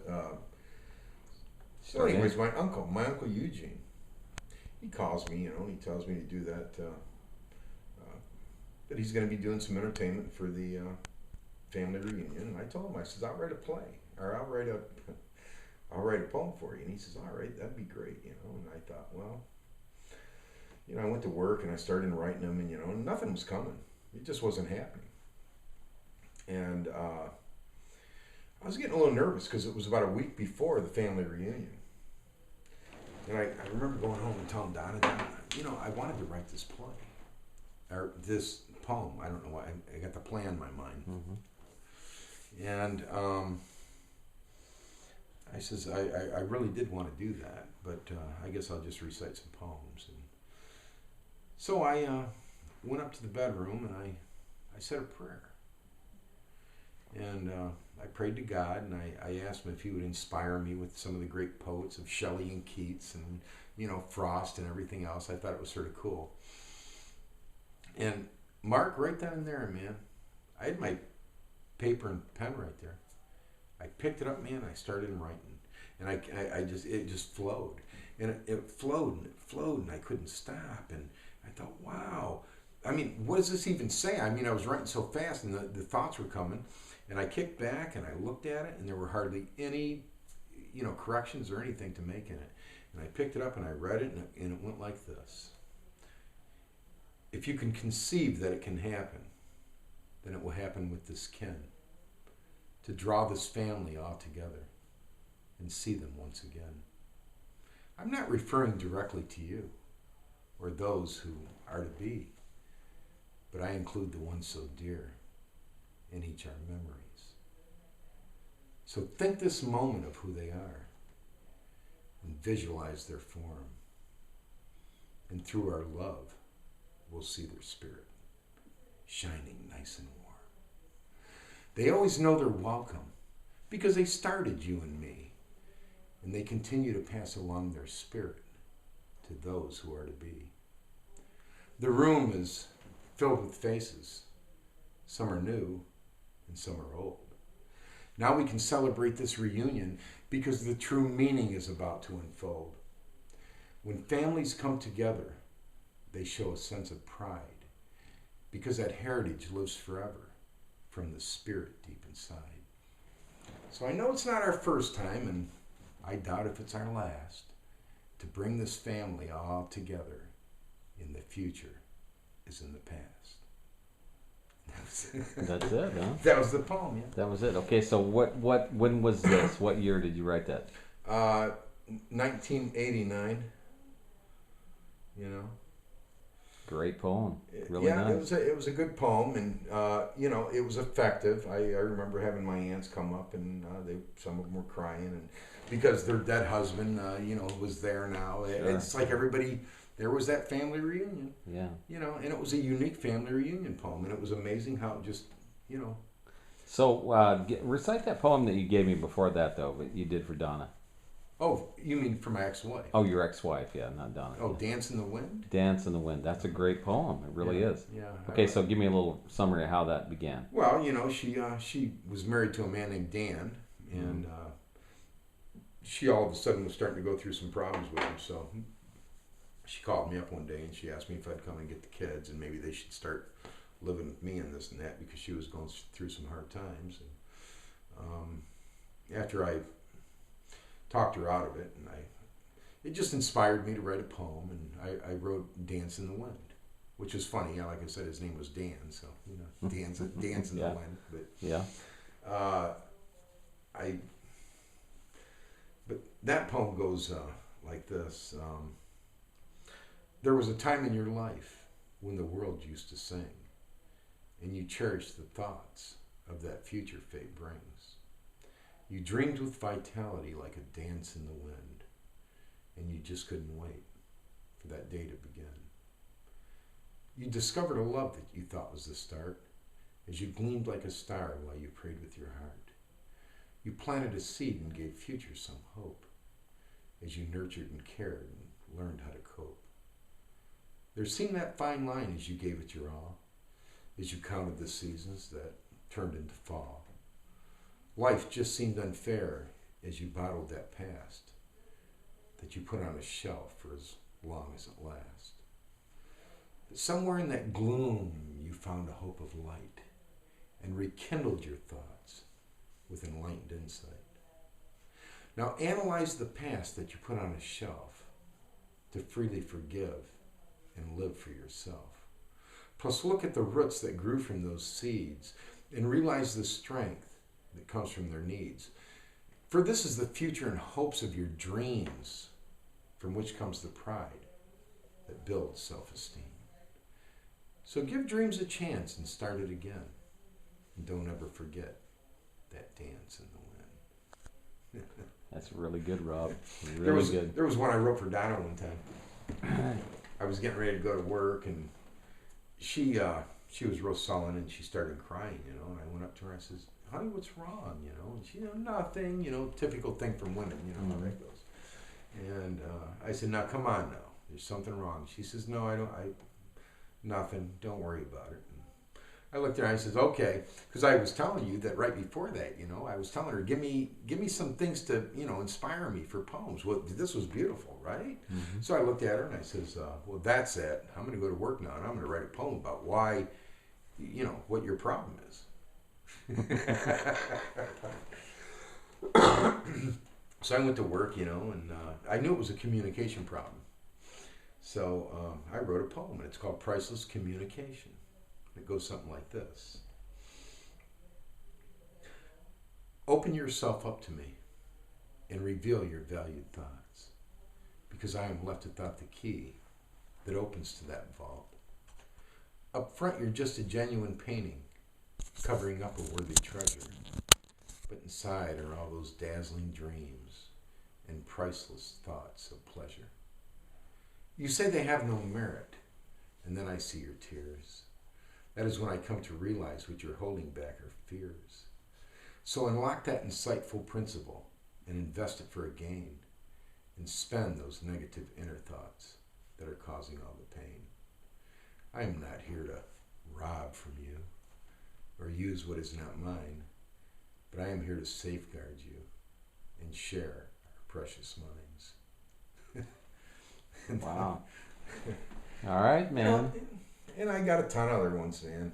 honest. So anyways, my uncle Eugene, he calls me, and he tells me to do that he's going to be doing some entertainment for the family reunion. And I told him, I says, I'll write a play, or I'll write a poem for you. And he says, all right, that'd be great, And I thought, well, I went to work and I started writing them, and nothing was coming. It just wasn't happening. And I was getting a little nervous because it was about a week before the family reunion. And I remember going home and telling Donna, I wanted to write this play, or this poem. I don't know why. I got the plan in my mind. Mm-hmm. And I says, I really did want to do that, but I guess I'll just recite some poems. And so I went up to the bedroom and I said a prayer. And I prayed to God, and I asked him if he would inspire me with some of the great poets of Shelley and Keats and, Frost and everything else. I thought it was sort of cool. And Mark, right then and there, man, I had my paper and pen right there. I picked it up, man, and I started writing. And it just flowed. And it flowed and it flowed, and I couldn't stop. And I thought, wow. I mean, what does this even say? I mean, I was writing so fast, and the thoughts were coming. And I kicked back and I looked at it, and there were hardly any, corrections or anything to make in it. And I picked it up and I read it, and it went like this. If you can conceive that it can happen, then it will happen with this kin, to draw this family all together and see them once again. I'm not referring directly to you or those who are to be, but I include the ones so dear in each our memories. So think this moment of who they are and visualize their form. And through our love, we'll see their spirit shining nice and warm. They always know they're welcome because they started you and me, and they continue to pass along their spirit to those who are to be. The room is filled with faces. Some are new and some are old. Now we can celebrate this reunion because the true meaning is about to unfold. When families come together, they show a sense of pride because that heritage lives forever from the spirit deep inside. So I know it's not our first time, and I doubt if it's our last, to bring this family all together in the future is in the past. That's it, huh? That was the poem, yeah. That was it. Okay, so when was this? What year did you write that? 1989. Great poem. Really yeah, nice. it was a good poem, and it was effective. I remember having my aunts come up, and some of them were crying, and because their dead husband, was there now. Sure. It's like everybody. There was that family reunion. Yeah. And it was a unique family reunion poem, and it was amazing how it just, So recite that poem that you gave me before that, though, but you did for Donna. Oh, you mean for my ex-wife? Oh, your ex-wife, yeah, not Donna. Oh, yeah. Dance in the Wind? Dance in the Wind. That's a great poem. It really is. Yeah. Okay, so give me a little summary of how that began. Well, she was married to a man named Dan, and she all of a sudden was starting to go through some problems with him, so she called me up one day and she asked me if I'd come and get the kids and maybe they should start living with me and this and that because she was going through some hard times. And after I talked her out of it, and it just inspired me to write a poem, and I wrote Dance in the Wind, which was funny. Yeah, like I said, his name was Dan, so Dance in Yeah. the Wind. But Yeah. But that poem goes like this. There was a time in your life when the world used to sing, and you cherished the thoughts of that future fate brings. You dreamed with vitality like a dance in the wind, and you just couldn't wait for that day to begin. You discovered a love that you thought was the start, as you gleamed like a star while you prayed with your heart. You planted a seed and gave future some hope, as you nurtured and cared and learned how to cope. There seemed that fine line as you gave it your all, as you counted the seasons that turned into fall. Life just seemed unfair as you bottled that past that you put on a shelf for as long as it lasts. But somewhere in that gloom, you found a hope of light and rekindled your thoughts with enlightened insight. Now analyze the past that you put on a shelf to freely forgive and live for yourself. Plus look at the roots that grew from those seeds and realize the strength that comes from their needs. For this is the future and hopes of your dreams, from which comes the pride that builds self-esteem. So give dreams a chance and start it again. And don't ever forget that dance in the wind. That's really good, Rob. Really good. There was one I wrote for Donna one time. I was getting ready to go to work, and she was real sullen, and she started crying, and I went up to her and I says, honey, what's wrong, And she, nothing, typical thing from women, how that goes. And I said, now come on now, there's something wrong. She says, no, nothing, don't worry about it. And I looked at her and I says, okay, because I was telling you that right before that, I was telling her, give me some things to, inspire me for poems. Well, this was beautiful, right? Mm-hmm. So I looked at her and I says, well, that's it. I'm going to go to work now and I'm going to write a poem about why, what your problem is. So I went to work, and I knew it was a communication problem. So I wrote a poem, and it's called Priceless Communication. It goes something like this. Open yourself up to me and reveal your valued thoughts, because I am left without the key that opens to that vault. Up front, you're just a genuine painting, covering up a worthy treasure. But inside are all those dazzling dreams and priceless thoughts of pleasure. You say they have no merit, and then I see your tears. That is when I come to realize what you're holding back are fears. So unlock that insightful principle and invest it for a gain, and spend those negative inner thoughts that are causing all the pain. I am not here to rob from you or use what is not mine, but I am here to safeguard you and share our precious minds. Wow. All right, man. And I got a ton of other ones, man,